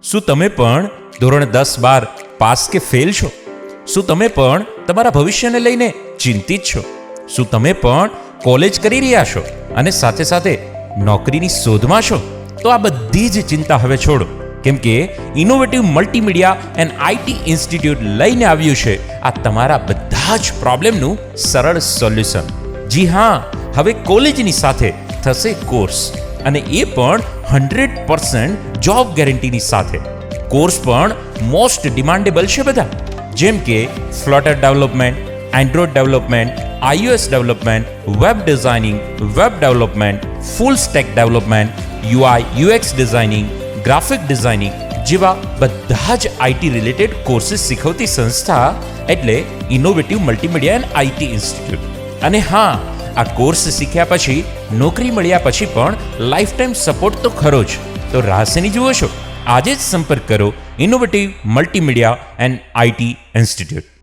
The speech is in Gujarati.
શું તમે પણ ધોરણ 10-12 પાસ કે ફેલ છો? શું તમે પણ તમારા ભવિષ્યને લઈને ચિંતિત છો? શું તમે પણ કોલેજ કરી રહ્યા છો અને સાથે સાથે નોકરીની શોધમાં છો? તો આ બધી જ ચિંતા હવે છોડો, કેમ કે innovative multimedia and IT institute લઈને આવ્યું છે આ તમારા બધા જ પ્રોબ્લેમનું સરળ સોલ્યુશન. જી હા, હવે કોલેજની સાથે થશે કોર્સ, અને એ પણ 100% જોબ ગેરંટીની સાથે. કોર્સ પણ મોસ્ટ ડિમાન્ડેબલ છે બધા, જેમ કે flutter development, Android development, iOS development, web designing, web development, full stack development, UI UX designing, graphic designing જેવા બધા જ આઈટી રિલેટેડ કોર્સીસ શીખવતી સંસ્થા એટલે innovative multimedia and IT institute. અને હા, આ કોર્સ શીખ્યા પછી નોકરી મળ્યા પછી પણ લાઈફ ટાઈમ સપોર્ટ તો ખરો જ. તો રાહ શેની જુઓ છો? આજે જ સંપર્ક કરો innovative multimedia and IT institute.